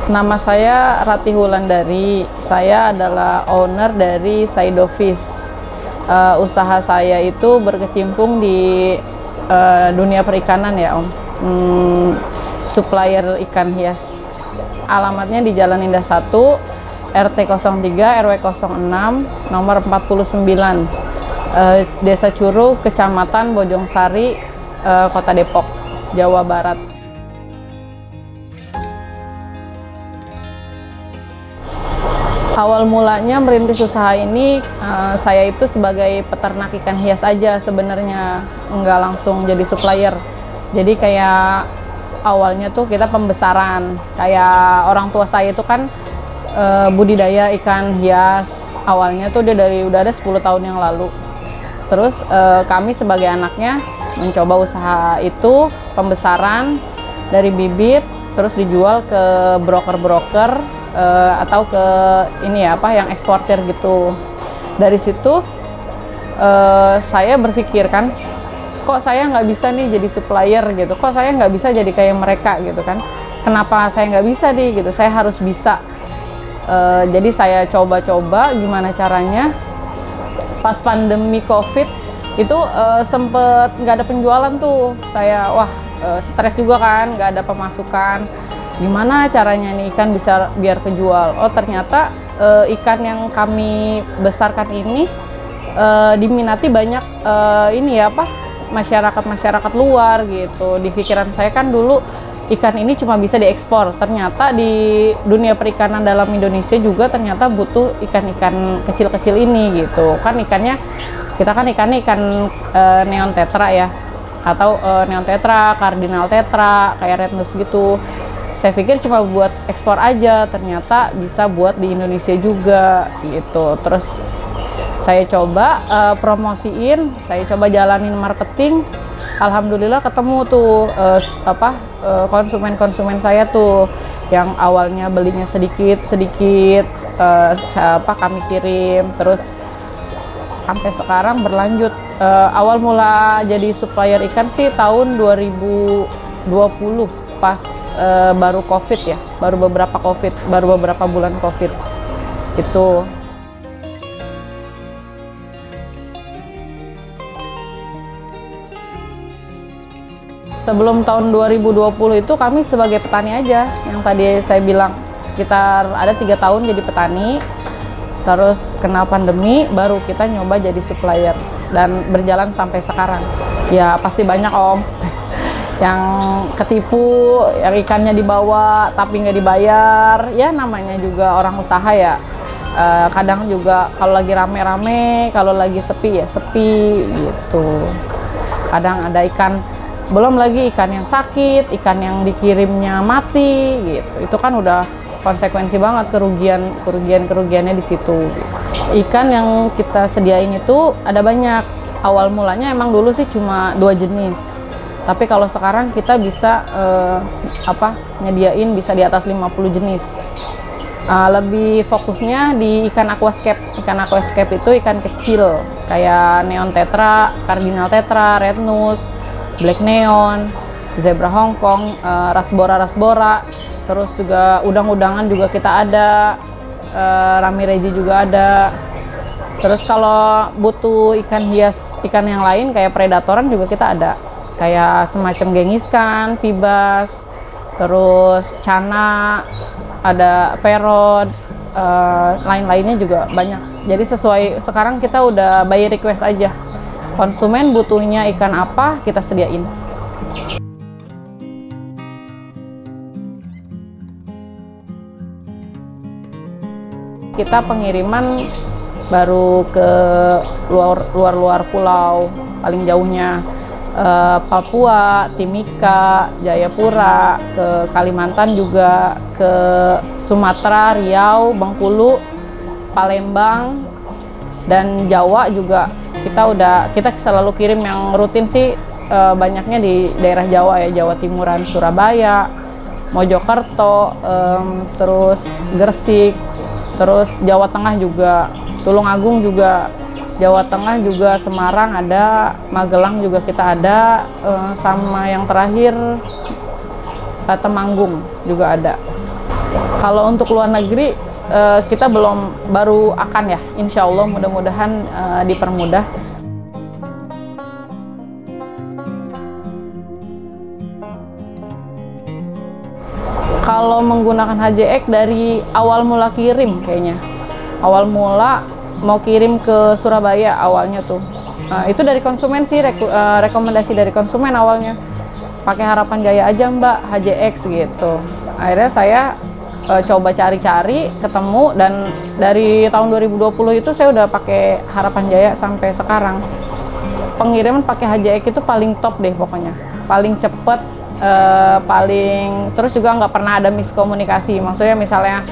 Nama saya Ratih Wulandari. Saya adalah owner dari Saido Fish. Usaha saya itu berkecimpung di dunia perikanan ya Om. Supplier ikan hias. Alamatnya di Jalan Indah 1, RT 03 RW 06 nomor 49. Desa Curug, Kecamatan Bojongsari, Kota Depok, Jawa Barat. Awal mulanya merintis usaha ini, saya itu sebagai peternak ikan hias aja sebenarnya, nggak langsung jadi supplier. Jadi kayak awalnya tuh kita pembesaran, kayak orang tua saya itu kan budidaya ikan hias. Awalnya tuh dia udah ada 10 tahun yang lalu. Terus kami sebagai anaknya mencoba usaha itu, pembesaran dari bibit, terus dijual ke broker-broker atau ke ini ya yang eksportir gitu. Dari situ saya berpikir kan, kok saya nggak bisa nih jadi supplier gitu, kok saya nggak bisa jadi kayak mereka gitu kan, kenapa saya nggak bisa nih gitu, saya harus bisa. Jadi saya coba-coba gimana caranya. Pas pandemi COVID itu sempet nggak ada penjualan tuh, saya stres juga kan, nggak ada pemasukan. Gimana caranya nih ikan bisa biar kejual? Oh ternyata ikan yang kami besarkan ini diminati banyak masyarakat luar gitu. Di pikiran saya kan dulu ikan ini cuma bisa diekspor. Ternyata di dunia perikanan dalam Indonesia juga ternyata butuh ikan-ikan kecil-kecil ini gitu. Kan ikannya ikan neon tetra ya, atau neon tetra, cardinal tetra, kayak rednose gitu. Saya pikir cuma buat ekspor aja, ternyata bisa buat di Indonesia juga gitu. Terus saya coba promosiin, saya coba jalanin marketing. Alhamdulillah ketemu tuh konsumen-konsumen saya tuh yang awalnya belinya sedikit kami kirim, terus sampai sekarang berlanjut. Awal mula jadi supplier ikan sih tahun 2020 pas baru COVID ya, baru beberapa bulan COVID itu. Sebelum tahun 2020 itu kami sebagai petani aja, yang tadi saya bilang sekitar ada 3 tahun jadi petani. Terus kena pandemi, baru kita nyoba jadi supplier dan berjalan sampai sekarang. Ya pasti banyak Om yang ketipu, yang ikannya dibawa tapi nggak dibayar. Ya namanya juga orang usaha ya. Kadang juga kalau lagi rame-rame, kalau lagi sepi ya sepi gitu. Kadang ada ikan, belum lagi ikan yang sakit, ikan yang dikirimnya mati gitu. Itu kan udah konsekuensi banget, kerugiannya di situ. Ikan yang kita sediain itu ada banyak. Awal mulanya emang dulu sih cuma 2 jenis. Tapi kalau sekarang kita bisa nyediain bisa di atas 50 jenis. Lebih fokusnya di ikan aquascape. Ikan aquascape itu ikan kecil kayak neon tetra, cardinal tetra, rednose, black neon, zebra Hongkong, rasbora. Terus juga udang-udangan juga kita ada, ramirezi juga ada. Terus kalau butuh ikan hias, ikan yang lain kayak predatoran juga kita ada. Kayak semacam gengiskan, pibas, terus cana, ada perod, lain-lainnya juga banyak. Jadi sekarang kita udah by request aja. Konsumen butuhnya ikan apa, kita sediain. Kita pengiriman baru ke luar pulau, paling jauhnya Papua, Timika, Jayapura, ke Kalimantan juga, ke Sumatera, Riau, Bengkulu, Palembang, dan Jawa juga. Kita selalu kirim. Yang rutin sih banyaknya di daerah Jawa ya, Jawa Timuran, Surabaya, Mojokerto, terus Gresik, terus Jawa Tengah juga, Tulungagung juga, Jawa Tengah juga, Semarang ada, Magelang juga kita ada, sama yang terakhir Temanggung juga ada. Kalau untuk luar negeri kita baru akan ya, insya Allah mudah-mudahan dipermudah. Kalau menggunakan HJX dari awal mula kirim kayaknya. Awal mula mau kirim ke Surabaya awalnya tuh. Itu dari konsumen sih, rekomendasi dari konsumen awalnya. Pakai Harapan Jaya aja Mbak, HJX gitu. Akhirnya saya coba cari-cari, ketemu, dan dari tahun 2020 itu saya udah pakai Harapan Jaya sampai sekarang. Pengiriman pakai HJX itu paling top deh pokoknya. Paling cepet, terus juga nggak pernah ada miskomunikasi. Maksudnya misalnya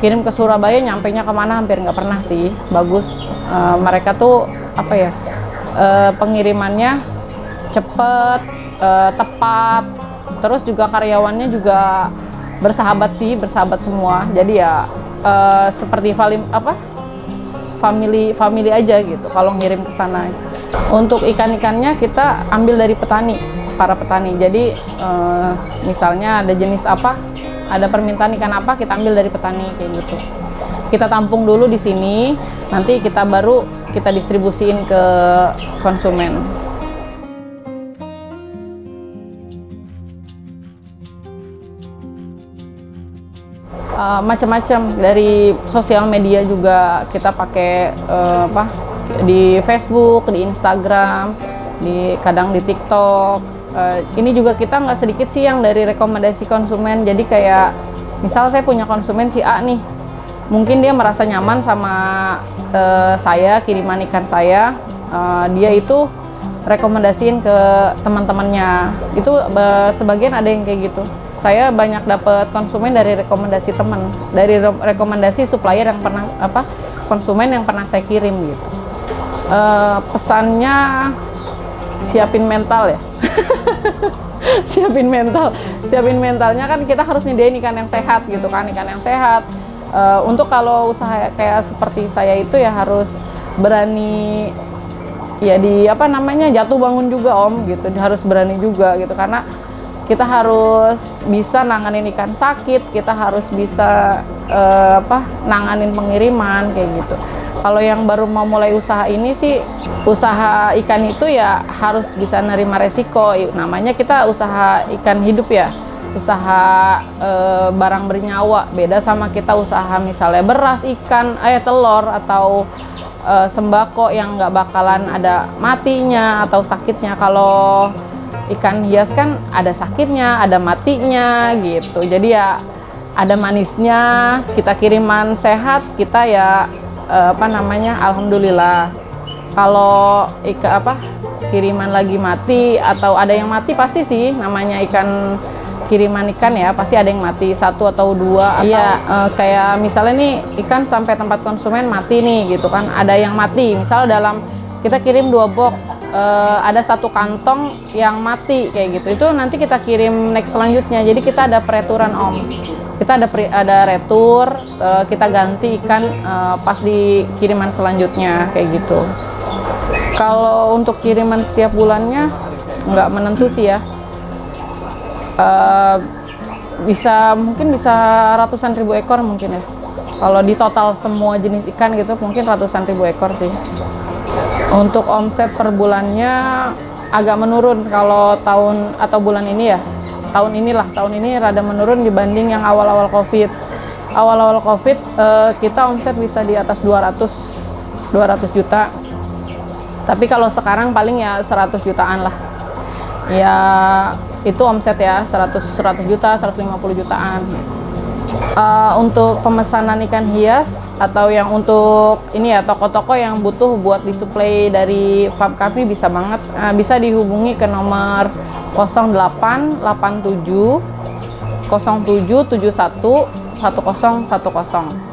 kirim ke Surabaya, nyampainya kemana hampir nggak pernah sih. Bagus, mereka tuh apa ya, pengirimannya cepet, tepat, terus juga karyawannya juga bersahabat sih, bersahabat semua. Jadi ya seperti family aja gitu kalau ngirim ke sana. Untuk ikan-ikannya kita ambil dari petani, para petani. Jadi misalnya ada jenis apa, ada permintaan ikan apa, kita ambil dari petani kayak gitu. Kita tampung dulu di sini, nanti kita distribusiin ke konsumen. Macam-macam, dari sosial media juga kita pakai di Facebook, di Instagram, kadang di TikTok. Ini juga kita nggak sedikit sih yang dari rekomendasi konsumen. Jadi kayak misal saya punya konsumen si A nih, mungkin dia merasa nyaman sama saya, kiriman ikan saya, dia itu rekomendasiin ke teman-temannya. Itu sebagian ada yang kayak gitu. Saya banyak dapat konsumen dari rekomendasi teman, dari rekomendasi supplier yang pernah konsumen yang pernah saya kirim gitu. Pesannya siapin mental ya. siapin mentalnya kan, kita harus nyediain ikan yang sehat gitu kan, ikan yang sehat. Untuk kalau usaha kayak seperti saya itu ya harus berani ya jatuh bangun juga Om gitu, harus berani juga gitu, karena kita harus bisa nanganin ikan sakit, kita harus bisa nanganin pengiriman kayak gitu. Kalau yang baru mau mulai usaha ini sih, usaha ikan itu ya harus bisa nerima resiko. Namanya kita usaha ikan hidup ya, usaha barang bernyawa. Beda sama kita usaha misalnya beras, ikan, telur, atau sembako yang nggak bakalan ada matinya atau sakitnya. Kalau ikan hias kan ada sakitnya, ada matinya gitu. Jadi ya ada manisnya, kita kiriman sehat, kita ya alhamdulillah. Kalau kiriman lagi mati atau ada yang mati, pasti sih namanya kiriman ikan ya, pasti ada yang mati, 1 atau 2. Iya, kayak misalnya nih ikan sampai tempat konsumen mati nih gitu kan, ada yang mati. Misal kita kirim 2 box, ada 1 kantong yang mati kayak gitu, itu nanti kita kirim next selanjutnya. Jadi kita ada peraturan Om, kita ada retur, kita ganti ikan pas di kiriman selanjutnya kayak gitu. Kalau untuk kiriman setiap bulannya nggak menentu sih ya, mungkin bisa ratusan ribu ekor mungkin ya. Kalau di total semua jenis ikan gitu mungkin ratusan ribu ekor sih. Untuk omset per bulannya agak menurun kalau bulan ini ya. Tahun ini rada menurun dibanding yang awal-awal Covid. Awal-awal Covid kita omset bisa di atas 200 juta. Tapi kalau sekarang paling ya 100 jutaan lah. Ya itu omset ya, 100 juta, 150 jutaan. Untuk pemesanan ikan hias atau yang untuk ini ya, toko-toko yang butuh buat disuplai dari farm kami bisa banget, bisa dihubungi ke nomor 0887 0771 1010.